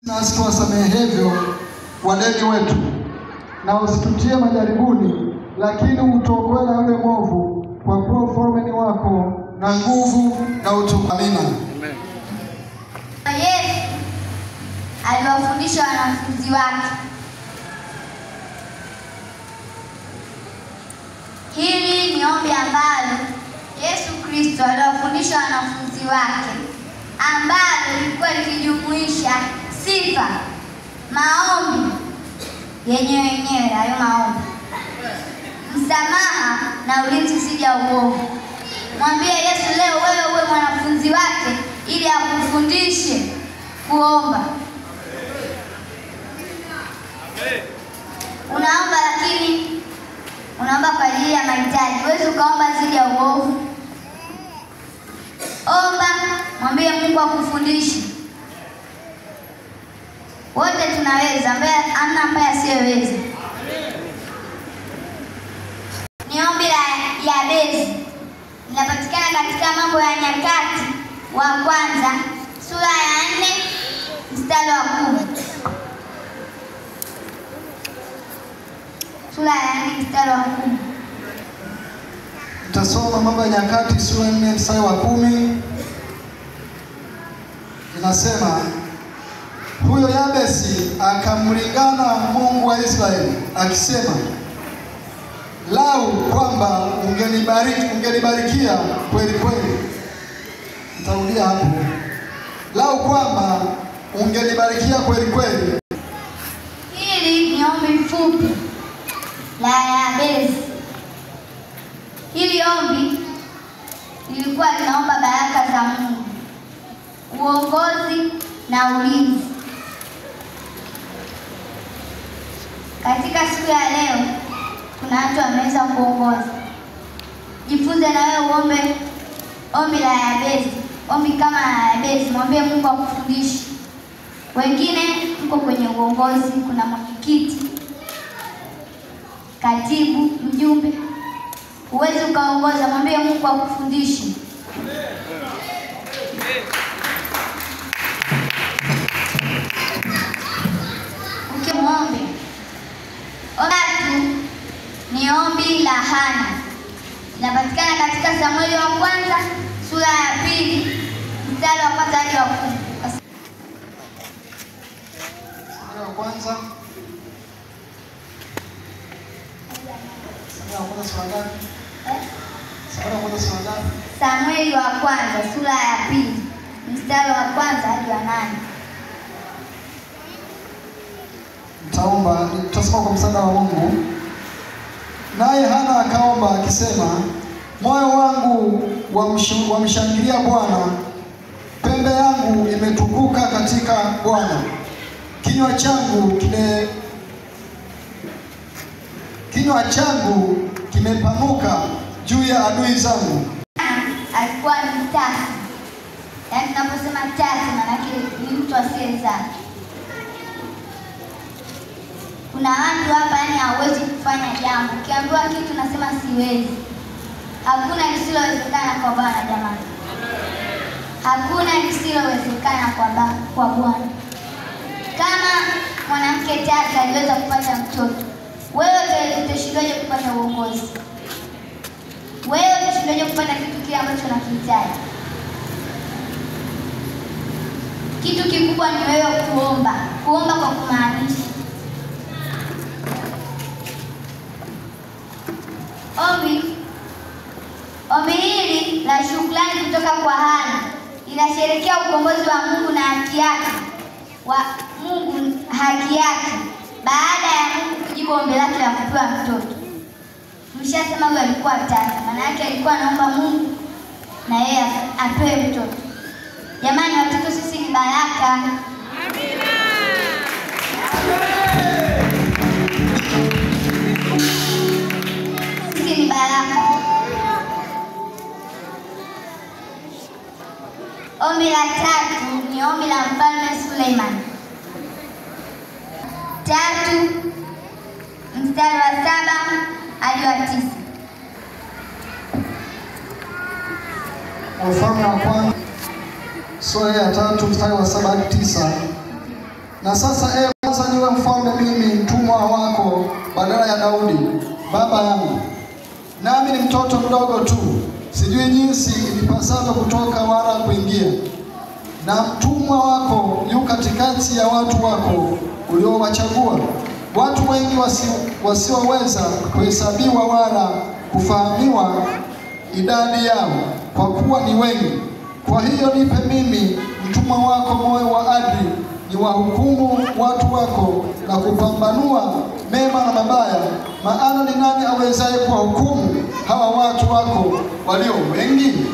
Nasi tuwasamehevyo wadeni wetu, na usitutie majaribuni, lakini utuokoe na yule mwovu, kwa kuwa ufalme ni wako na nguvu na utukufu. Amina. Amen. Yesu aliwafundisha wanafunzi wake. Hili ni ombi ambalo Yesu Kristo aliwafundisha wanafunzi wake, ambalo lilikuwa likijumuisha sifa, maombi yenyewe, hayo maombi, msamaha na ulinzi dhidi ya uovu. Mwambie Yesu leo wewe uwe mwanafunzi wake ili akufundishe kuomba. Unaomba, lakini unaomba kwa ajili ya mahitaji. Huwezi ukaomba dhidi ya uovu. Omba, mwambie Mungu akufundishe. Wote tunaweza, hamna ambaye asiyeweza. Ni ombi la Yabezi. Linapatikana katika Mambo ya Nyakati wa kwanza sura ya 4 mstari wa 10. Sura ya 4 mstari wa 10. Tutasoma Mambo ya Nyakati sura ya 4 mstari wa 10. Inasema, huyo Yabesi akamlingana Mungu wa Israeli akisema, lau kwamba ungenibarikia kweli kweli. Nitarudia hapo. Lau kwamba ungenibarikia kweli kweli. Hili ni ombi fupi la Yabesi. Hili ombi lilikuwa linaomba baraka za Mungu, uongozi na ulinzi. Katika siku ya leo kuna watu wameweza kuongoza. Jifunze na wewe uombe ombi la Yabesi, ombi kama la Yabesi. Mwambie Mungu akufundishe. Wengine mko kwenye uongozi, kuna mwenyekiti, katibu, mjumbe. Uwezi ukaongoza, mwambie Mungu akufundishe. Ukimwombe. Tatu ni ombi la Hana. Linapatikana katika Samueli wa kwanza sura ya 2 mstari wa 1 hadi wa 10. Samueli wa kwanza. Samueli wa kwanza sura ya 2 mstari wa 1 hadi wa 8. Tutasoma kwa msaada wa Mungu. Naye Hana akaomba akisema, moyo wangu wamshangilia Bwana, pembe yangu imetukuka katika Bwana. Kinywa changu kimepanuka juu ya adui zangu. Alikuwa ni tasa. Yaani tunaposema tasa maana ni mtu asiyezaa. Kuna watu hapa yani hawezi kufanya jambo. Ukiambiwa kitu nasema siwezi. Hakuna lisilowezekana kwa Bwana jamani. Hakuna lisilowezekana kwa Bwana. Kama mwanamke tasa aliweza kupata mtoto, wewe utashindwaje kupata uongozi? Wewe utashindwaje kupata kitu kile ambacho unakihitaji? Kitu kikubwa ni wewe kuomba. Kuomba kwa kumaanisha. Ombi hili la shukrani kutoka kwa Hana linasherehekea ukombozi wa Mungu na haki yake. Baada ya Mungu kujibu ombi lake la kupewa mtoto. Mshasema huyo alikuwa tasa. Maana yake alikuwa anaomba Mungu na yeye apewe mtoto. Jamani, watoto sisi ni baraka. Amina. Sisi ni baraka. Ombi la 3 ni ombi la Mfalme Suleiman. 3 mstari wa 7 hadi wa 9. Wafalme wa kwanza sura ya 3 mstari wa 7 hadi 9 Na sasa kwanza niwe mfalme mimi mtumwa wako badala ya Daudi baba yangu. Nami ni mtoto mdogo tu, sijui jinsi ilipasavyo kutoka wala kuingia. Na mtumwa wako yu katikati ya watu wako uliowachagua, watu wengi wasioweza kuhesabiwa wala kufahamiwa idadi yao, kwa kuwa ni wengi. Kwa hiyo nipe mimi mtumwa wako moyo wa adili, niwahukumu watu wako na kupambanua mema na mabaya. Maana ni nani awezaye kuwahukumu hawa watu wako walio wengi? Huyu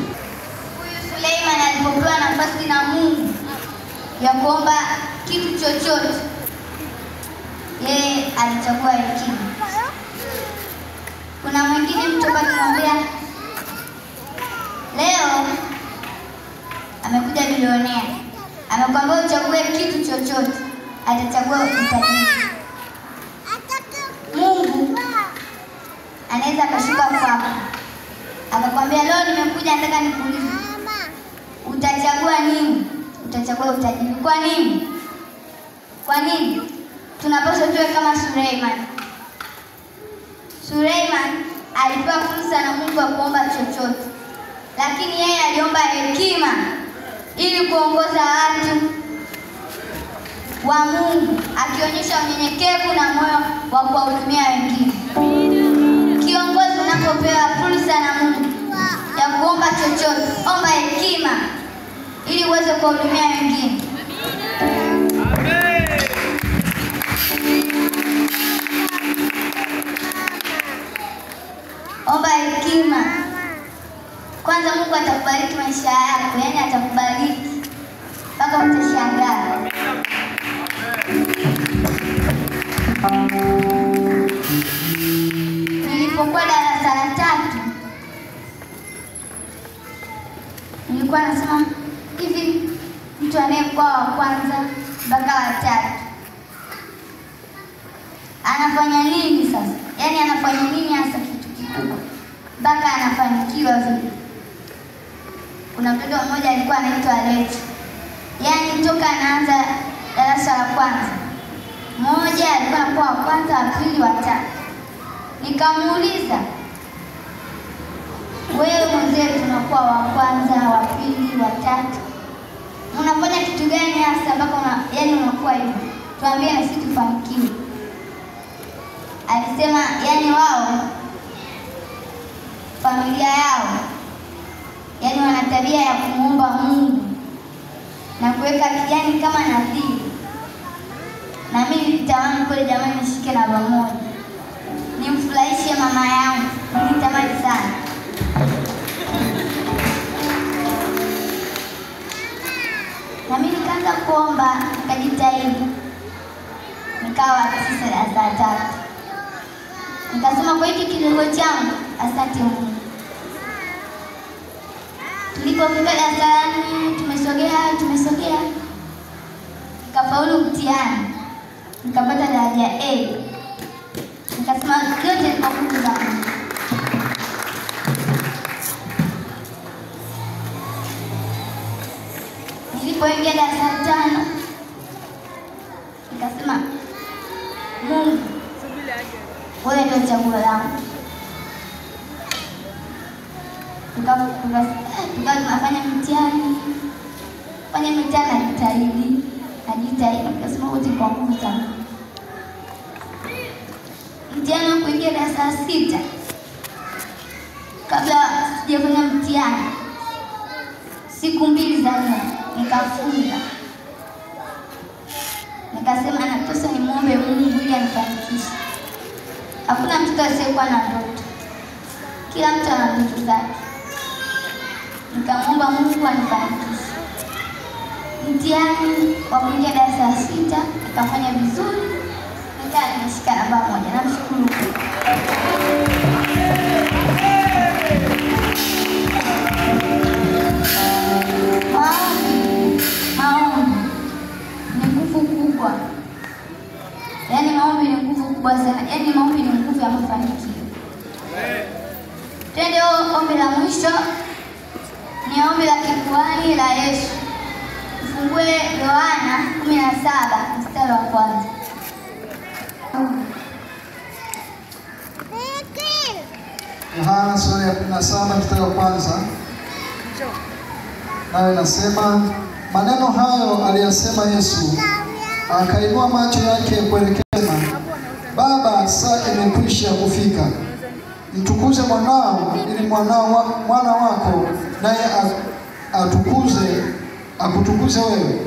Suleiman alipopewa nafasi na Mungu ya kuomba kitu chochote, yeye alichagua hekima. Kuna mwingine mtu akimwambia leo amekuja bilionea, amekwambia uchague kitu chochote, atachagua utajiri. Mungu anaweza akashuka kwako akakwambia leo nimekuja nataka nikuulize, utachagua nini? Utachagua utajiri. Kwa nini? Kwa nini? Tunapaswa tuwe kama Suleiman. Suleiman alipewa fursa na Mungu ya kuomba chochote, lakini yeye aliomba hekima ili kuongoza watu wa Mungu, akionyesha unyenyekevu na moyo wa kuwahudumia wengine. Kiongozi, unapopewa fursa na Mungu ya kuomba chochote, omba hekima ili uweze kuwahudumia wengine. Omba hekima. Kwanza Mungu atakubariki maisha yako, yani atakubariki mpaka utashangaa. Nilipokuwa darasa la 3, nilikuwa nasema hivi, mtu anayekuwa wa kwanza mpaka wa 3 anafanya nini sasa? Yani anafanya nini hasa kitu kikubwa mpaka anafanikiwa vile? Kuna mtoto mmoja alikuwa anaitwa Alex. Yani toka anaanza darasa la kwanza, mmoja alikuwa anakuwa wa kwanza, wa pili, wa 3. Nikamuuliza, wewe mzee, tunakuwa wa kwanza, wa pili, wa 3, unafanya kitu gani hasa mpaka yani unakuwa hivi? Tuambie na sisi tufanikiwe. Alisema yani wao familia yao yani wana tabia ya kumuomba Mungu na kuweka kijani kama nadhiri. Na mimi nilitamani kule jamani nishike namba 1, nimfurahishe mama yangu, nilitamani sana. Na mimi nikaanza kuomba, nikajitahidi, nikawa 9 darasa la 3. Nikasema kwa hiki kidogo changu, asante Mungu. Tulipofika darasa la 4, tumesogea, nikafaulu mtihani, nikapata daraja A. Nikasema yote ni kwa nguvu za Mungu. Nilipoingia darasa la 5, nikasema Mungu, wewe ndio chaguo langu. Tunafanya mtihani, najitahidi, nikasema wote kwa nguvu za Mungu. Mtihani wa kuingia darasa la 6, kabla sijafanya mtihani, siku 2 za nyuma nikafunga. Nikasema natosha nimuombe Mungu ili anifanikishe. Hakuna mtoto asiyekuwa na ndoto, kila mtu ana ndoto zake. Nikamwomba Mungu anifanikishe. Mtihani wa kuingia darasa la 6 nikafanya vizuri, nikawa nimeshika namba 1. Namshukuru. Maombi ni nguvu kubwa. Yaani maombi ni nguvu kubwa sana. Yaani maombi ni nguvu ya mafanikio. Twende ombi la mwisho. Ni ombi la kikuhani la Yesu. Tufungue Yohana 17 mstari wa kwanza. Yohana sura ya 17 mstari wa kwanza. Nayo inasema, maneno hayo aliyasema Yesu, akainua macho yake kuelekea, Baba, saa imekwisha kufika. Mtukuze mwanao, ili mwana wako naye akutukuze wewe,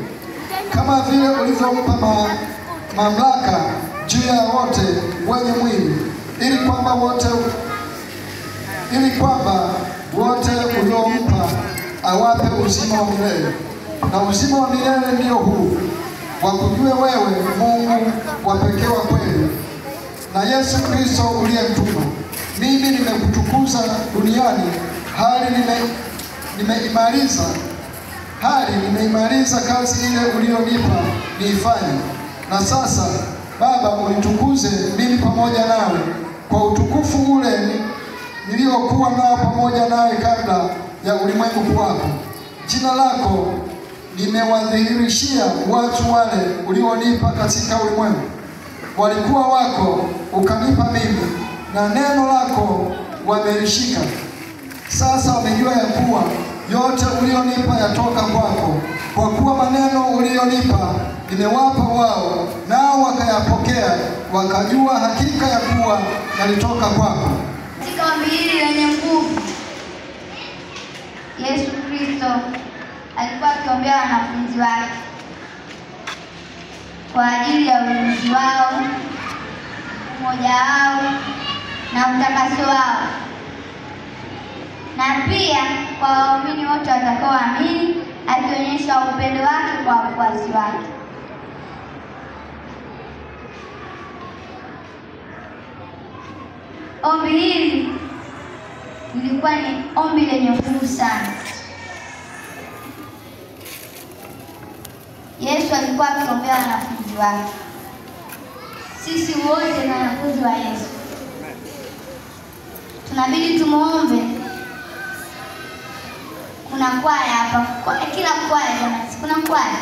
kama vile ulivyompa mamlaka juu ya wote wenye mwili, ili kwamba wote uliompa awape uzima wa milele. Na uzima wa milele ndio huu, wakujue wewe Mungu wa pekee wa kweli, na Yesu Kristo uliyemtuma. Mimi nimekutukuza duniani, hali nimeimaliza kazi ile ulionipa niifanye. Na sasa Baba, unitukuze mimi pamoja nawe kwa utukufu ule niliokuwa nao pamoja nawe kabla ya ulimwengu kuwako. Jina lako nimewadhihirishia watu wale ulionipa katika ulimwengu. Walikuwa wako, ukanipa mimi, na neno lako wamelishika. Sasa wamejua ya kuwa yote ulionipa yatoka kwako, kwa kuwa maneno ulionipa nimewapa wao, nao wakayapokea, wakajua hakika ya kuwa yalitoka kwako. Katika ombi hili lenye nguvu, Yesu Kristo alikuwa akiombea wanafunzi wake kwa ajili ya ulinzi wao, umoja wao na utakaso wao, na pia kwa waumini wote watakaoamini, akionyesha upendo wake kwa wafuasi wake. Ombi hili lilikuwa ni ombi lenye nguvu sana. Yesu alikuwa akiombea wanafunzi wake. Sisi wote ni wanafunzi wa Yesu. Tunabidi tumuombe. Kuna kwaya hapa, kila kwaya jamani, kuna kwaya.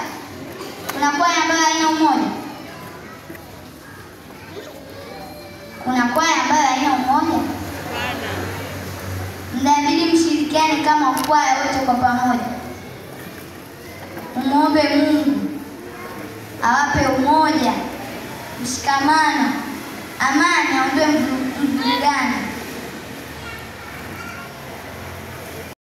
Kuna kwaya ambayo haina umoja. Kuna kwaya ambayo haina umoja. Mnabidi mshirikiane kama kwaya wote kwa pamoja. Muombe Mungu awape umoja, mshikamano, amani, aondoe mvurugano.